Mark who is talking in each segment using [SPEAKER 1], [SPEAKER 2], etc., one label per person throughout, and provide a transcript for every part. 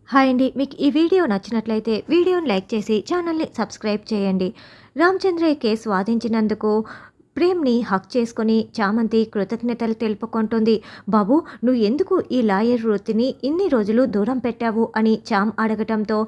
[SPEAKER 1] Hi అండి. మీకు ఈ వీడియో నచ్చినట్లయితే వీడియోని లైక్ చేసి ఛానల్‌ని సబ్స్క్రైబ్ చేయండి. రామచంద్రయ్య కేసు వాదించినందుకు ప్రేమ్‌ని హగ్ చేసుకొని చామంతి కృతజ్ఞతలు తెలుపుకుంటుంది. బాబు, నువ్వు ఎందుకు ఈ లాయర్ వృత్తిని ఇన్ని రోజులు దూరం పెట్టావు అని చామ్ అడగటంతో,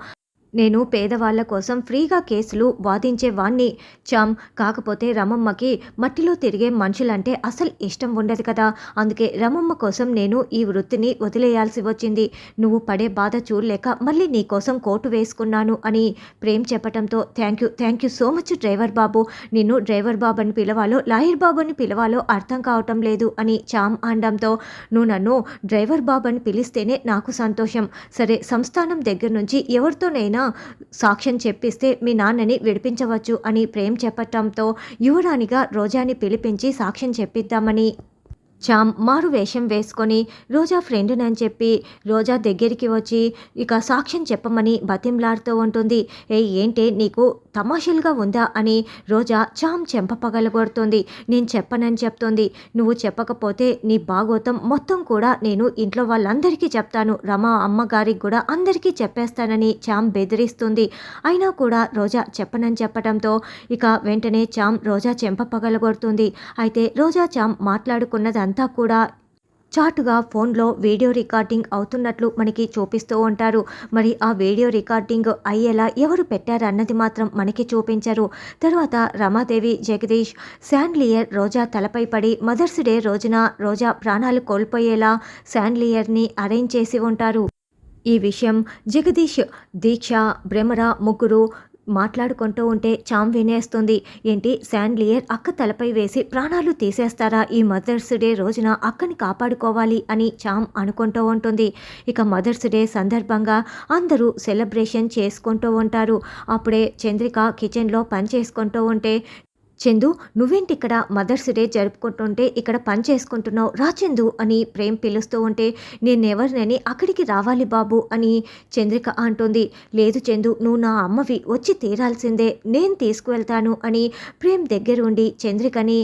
[SPEAKER 1] నేను పేదవాళ్ళ కోసం ఫ్రీగా కేసులు వాదించేవాణ్ణి చామ్. కాకపోతే రమమ్మకి మట్టిలో తిరిగే మనుషులంటే అసలు ఇష్టం ఉండదు కదా. అందుకే రమమ్మ కోసం నేను ఈ వృత్తిని వదిలేయాల్సి వచ్చింది. నువ్వు పడే బాధ చూడలేక మళ్ళీ నీ కోసం కోటు వేసుకున్నాను అని ప్రేమ్ చెప్పటంతో, thank you so much driver బాబు. నిన్ను డ్రైవర్ బాబు అని పిలవాలో లాయర్ బాబు అని పిలవాలో అర్థం కావటం లేదు అని చామ్ అనడంతో, నువ్వు నన్ను డ్రైవర్ బాబు అని పిలిస్తేనే నాకు సంతోషం. సరే, సంస్థానం దగ్గర నుంచి ఎవరితోనైనా సాక్ష్యం చెప్పిస్తే మీ నాన్నని విడిపించవచ్చు అని ప్రేమ్ చెప్పటంతో, యువరాణిగా రోజాని పిలిపించి సాక్ష్యం చెప్పిద్దామని చామ్ మారు వేషం వేసుకొని రోజా ఫ్రెండునని చెప్పి రోజా దగ్గరికి వచ్చి ఇక సాక్ష్యం చెప్పమని బతిమలాడుతూ ఉంటుంది. ఏంటే నీకు తమాషలుగా ఉందా అని రోజా చామ్ చెంప పగలగొడుతుంది. నేను చెప్పనని చెప్తుంది. నువ్వు చెప్పకపోతే నీ భాగోతం మొత్తం కూడా నేను ఇంట్లో వాళ్ళందరికీ చెప్తాను, రమా అమ్మగారికి కూడా అందరికీ చెప్పేస్తానని చామ్ బెదిరిస్తుంది. అయినా కూడా రోజా చెప్పనని చెప్పడంతో ఇక వెంటనే చామ్ రోజా చెంప పగలగొడుతుంది. అయితే రోజా చామ్ మాట్లాడుకున్నదంతా కూడా చాటుగా ఫోన్లో వీడియో రికార్డింగ్ అవుతున్నట్లు మనకి చూపిస్తూ ఉంటారు. మరి ఆ వీడియో రికార్డింగ్ అయ్యేలా ఎవరు పెట్టారన్నది మాత్రం మనకి చూపించరు. తర్వాత రమాదేవి, జగదీష్, శాండ్లియర్ రోజా తలపై పడి మదర్స్ డే రోజున రోజా ప్రాణాలు కోల్పోయేలా శాండ్లియర్ని అరేంజ్ చేసి ఉంటారు. ఈ విషయం జగదీష్, దీక్ష, భ్రమర ముగ్గురు మాట్లాడుకుంటూ ఉంటే చామ్ వినేస్తుంది. ఏంటి, శాండ్లియర్ అక్క తలపై వేసి ప్రాణాలు తీసేస్తారా ఈ మదర్స్ డే రోజున? అక్కని కాపాడుకోవాలి అని చామ్ అనుకుంటూ ఉంటుంది. ఇక మదర్స్ డే సందర్భంగా అందరూ సెలబ్రేషన్ చేసుకుంటూ ఉంటారు. అప్పుడే చంద్రిక కిచెన్లో పని చేసుకుంటూ ఉంటే, చందు, నువ్వేంటి ఇక్కడ మదర్స్ డే జరుపుకుంటుంటే ఇక్కడ పని చేసుకుంటున్నావు, రా చందు అని ప్రేమ్ పిలుస్తూ ఉంటే, నేనెవరినని అక్కడికి రావాలి బాబు అని చంద్రిక అంటుంది. లేదు చందు, నువ్వు నా అమ్మవి, వచ్చి తీరాల్సిందే, నేను తీసుకువెళ్తాను అని ప్రేమ్ దగ్గరుండి చంద్రికని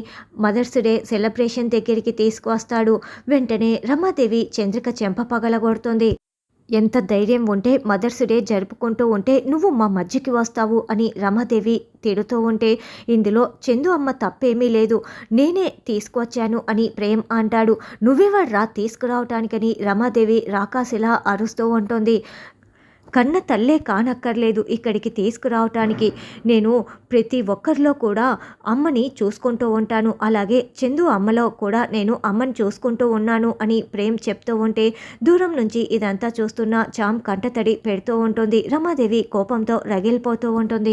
[SPEAKER 1] మదర్స్ డే సెలబ్రేషన్ దగ్గరికి తీసుకువస్తాడు. వెంటనే రమాదేవి చంద్రిక చెంప పగలగొడుతుంది. ఎంత ధైర్యం ఉంటే మదర్స్ డే జరుపుకుంటూ ఉంటే నువ్వు మా మధ్యకి వస్తావు అని రమాదేవి తిడుతూ ఉంటే, ఇందులో చందు అమ్మ తప్పేమీ లేదు, నేనే తీసుకువచ్చాను అని ప్రేమ్ అంటాడు. నువ్వెవర్రా తీసుకురావటానికని రమాదేవి రాకాసిలా అరుస్తూ ఉంటుంది. కన్న తల్లే కానక్కర్లేదు ఇక్కడికి తీసుకురావటానికి. నేను ప్రతి ఒక్కరిలో కూడా అమ్మని చూసుకుంటూ ఉంటాను, అలాగే చందు అమ్మలో కూడా నేను అమ్మని చూసుకుంటూ ఉన్నాను అని ప్రేమ్ చెప్తూ ఉంటే, దూరం నుంచి ఇదంతా చూస్తున్న చామ్ కంటతడి పెడుతూ ఉంటుంది. రమాదేవి కోపంతో రగిలిపోతూ ఉంటుంది.